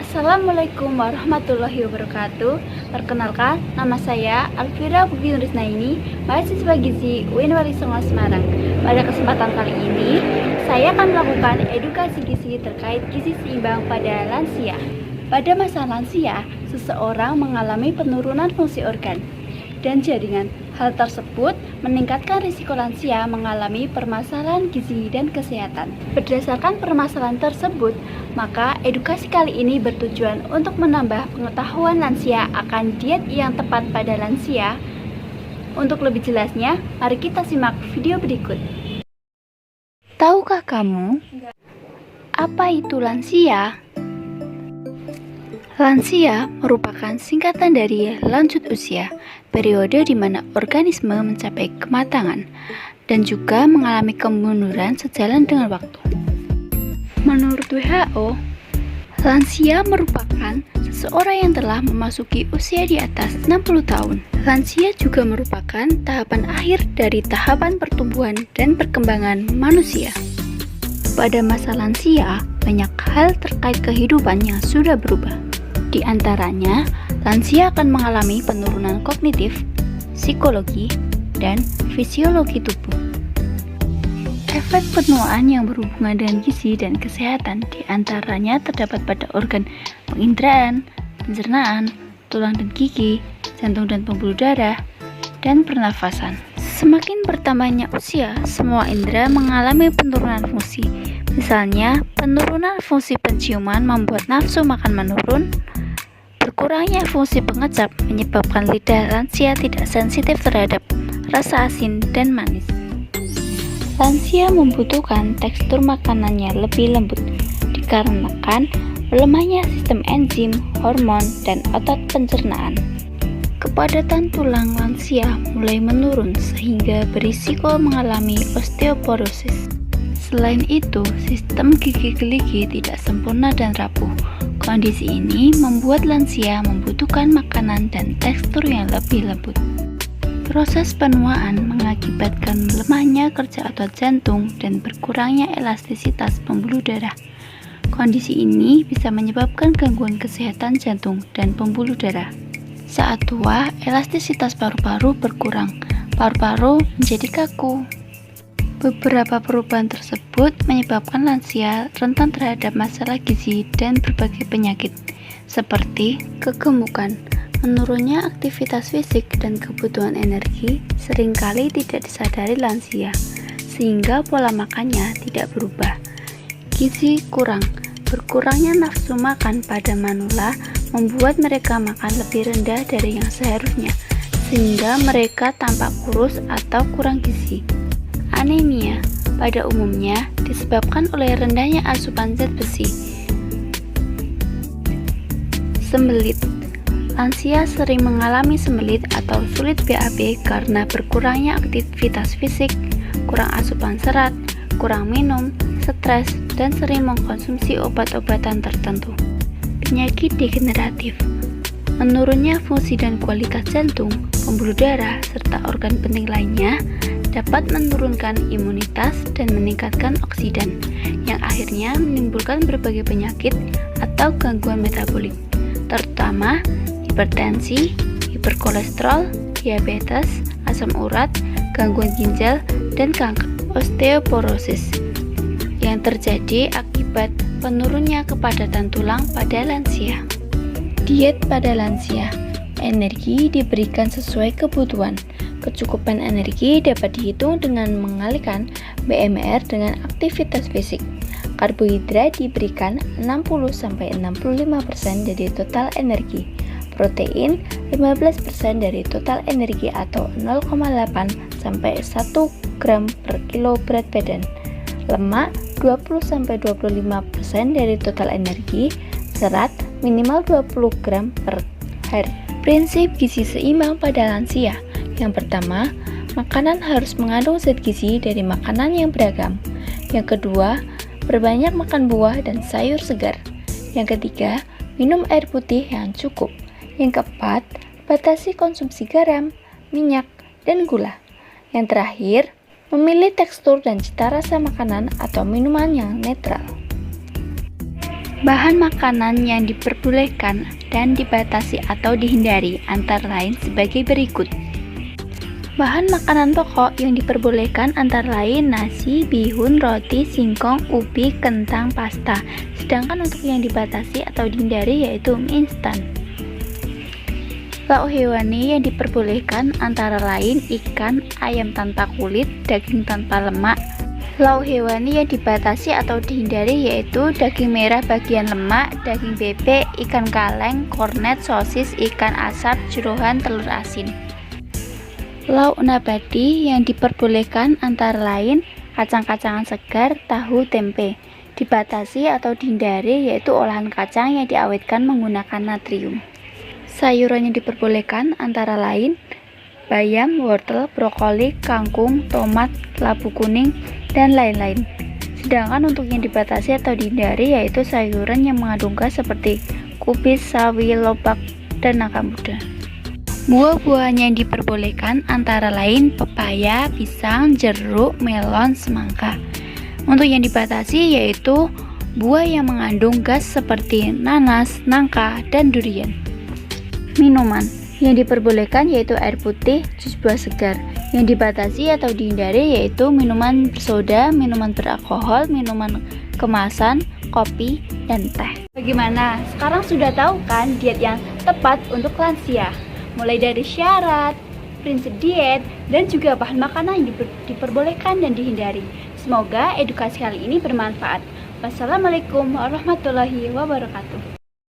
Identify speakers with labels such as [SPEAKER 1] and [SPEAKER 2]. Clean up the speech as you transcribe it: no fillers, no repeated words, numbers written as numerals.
[SPEAKER 1] Assalamualaikum warahmatullahi wabarakatuh. Perkenalkan, nama saya Alfira Bukti Nurisnaini, mahasiswa gizi UIN Wali Songo Semarang. Pada kesempatan kali ini, saya akan melakukan edukasi gizi terkait gizi seimbang pada lansia. Pada masa lansia, seseorang mengalami penurunan fungsi organ dan jaringan. Hal tersebut meningkatkan risiko lansia mengalami permasalahan gizi dan kesehatan. Berdasarkan permasalahan tersebut, maka edukasi kali ini bertujuan untuk menambah pengetahuan lansia akan diet yang tepat pada lansia. Untuk lebih jelasnya, mari kita simak video berikut. Tahukah kamu apa itu lansia? Lansia merupakan singkatan dari lanjut usia, periode di mana organisme mencapai kematangan dan juga mengalami kemunduran sejalan dengan waktu. Menurut WHO, lansia merupakan seseorang yang telah memasuki usia di atas 60 tahun. Lansia juga merupakan tahapan akhir dari tahapan pertumbuhan dan perkembangan manusia. Pada masa lansia, banyak hal terkait kehidupan yang sudah berubah. Di antaranya, lansia akan mengalami penurunan kognitif, psikologi, dan fisiologi tubuh. Efek penuaan yang berhubungan dengan gizi dan kesehatan di antaranya terdapat pada organ penginderaan, pencernaan, tulang dan gigi, jantung dan pembuluh darah, dan pernafasan. Semakin bertambahnya usia, semua indera mengalami penurunan fungsi. Misalnya, penurunan fungsi penciuman membuat nafsu makan menurun. Berkurangnya fungsi pengecap menyebabkan lidah lansia tidak sensitif terhadap rasa asin dan manis. Lansia membutuhkan tekstur makanannya lebih lembut dikarenakan melemahnya sistem enzim, hormon, dan otot pencernaan. Kepadatan tulang lansia mulai menurun sehingga berisiko mengalami osteoporosis. Selain itu, sistem gigi geligi tidak sempurna dan rapuh. Kondisi ini membuat lansia membutuhkan makanan dan tekstur yang lebih lembut. Proses penuaan mengakibatkan lemahnya kerja otot jantung dan berkurangnya elastisitas pembuluh darah. Kondisi ini bisa menyebabkan gangguan kesehatan jantung dan pembuluh darah. Saat tua, elastisitas paru-paru berkurang, paru-paru menjadi kaku. Beberapa perubahan tersebut menyebabkan lansia rentan terhadap masalah gizi dan berbagai penyakit, seperti kegemukan, menurunnya aktivitas fisik dan kebutuhan energi seringkali tidak disadari lansia, sehingga pola makannya tidak berubah. Gizi kurang, berkurangnya nafsu makan pada manula membuat mereka makan lebih rendah dari yang seharusnya, sehingga mereka tampak kurus atau kurang gizi. Anemia pada umumnya disebabkan oleh rendahnya asupan zat besi. Sembelit, lansia sering mengalami sembelit atau sulit BAB karena berkurangnya aktivitas fisik, kurang asupan serat, kurang minum, stres, dan sering mengkonsumsi obat-obatan tertentu. Penyakit degeneratif, menurunnya fungsi dan kualitas jantung, pembuluh darah, serta organ penting lainnya dapat menurunkan imunitas dan meningkatkan oksidan, yang akhirnya menimbulkan berbagai penyakit atau gangguan metabolik, terutama hipertensi, hiperkolesterol, diabetes, asam urat, gangguan ginjal, dan kanker. Osteoporosis yang terjadi akibat penurunnya kepadatan tulang pada lansia. Diet pada lansia, energi diberikan sesuai kebutuhan. Kecukupan energi dapat dihitung dengan mengalihkan BMR dengan aktivitas fisik. Karbohidrat diberikan 60-65% dari total energi. Protein 15% dari total energi atau 0,8-1 gram per kilo berat badan. Lemak 20-25% dari total energi. Serat minimal 20 gram per hari. Prinsip gizi seimbang pada lansia. Yang pertama, makanan harus mengandung zat gizi dari makanan yang beragam. Yang kedua, berbanyak makan buah dan sayur segar. Yang ketiga, minum air putih yang cukup. Yang keempat, batasi konsumsi garam, minyak, dan gula. Yang terakhir, memilih tekstur dan cita rasa makanan atau minuman yang netral. Bahan makanan yang diperbolehkan dan dibatasi atau dihindari antara lain sebagai berikut. Bahan makanan pokok yang diperbolehkan antara lain nasi, bihun, roti, singkong, ubi, kentang, pasta. Sedangkan untuk yang dibatasi atau dihindari yaitu mie instan. Lauk hewani yang diperbolehkan antara lain ikan, ayam tanpa kulit, daging tanpa lemak. Lauk hewani yang dibatasi atau dihindari yaitu daging merah bagian lemak, daging bebek, ikan kaleng, kornet, sosis, ikan asap, jeroan, telur asin. Lauk nabati yang diperbolehkan antara lain kacang-kacangan segar, tahu, tempe. Dibatasi atau dihindari yaitu olahan kacang yang diawetkan menggunakan natrium. Sayuran yang diperbolehkan antara lain bayam, wortel, brokoli, kangkung, tomat, labu kuning, dan lain-lain. Sedangkan untuk yang dibatasi atau dihindari yaitu sayuran yang mengandung gas seperti kubis, sawi, lobak, dan nangka muda. Buah-buahan yang diperbolehkan antara lain pepaya, pisang, jeruk, melon, semangka. Untuk yang dibatasi yaitu buah yang mengandung gas seperti nanas, nangka, dan durian. Minuman yang diperbolehkan yaitu air putih, jus buah segar. Yang dibatasi atau dihindari yaitu minuman bersoda, minuman beralkohol, minuman kemasan, kopi, dan teh. Bagaimana? Sekarang sudah tahu kan diet yang tepat untuk lansia? Mulai dari syarat, prinsip diet, dan juga bahan makanan yang diperbolehkan dan dihindari. Semoga edukasi kali ini bermanfaat. Wassalamualaikum warahmatullahi wabarakatuh.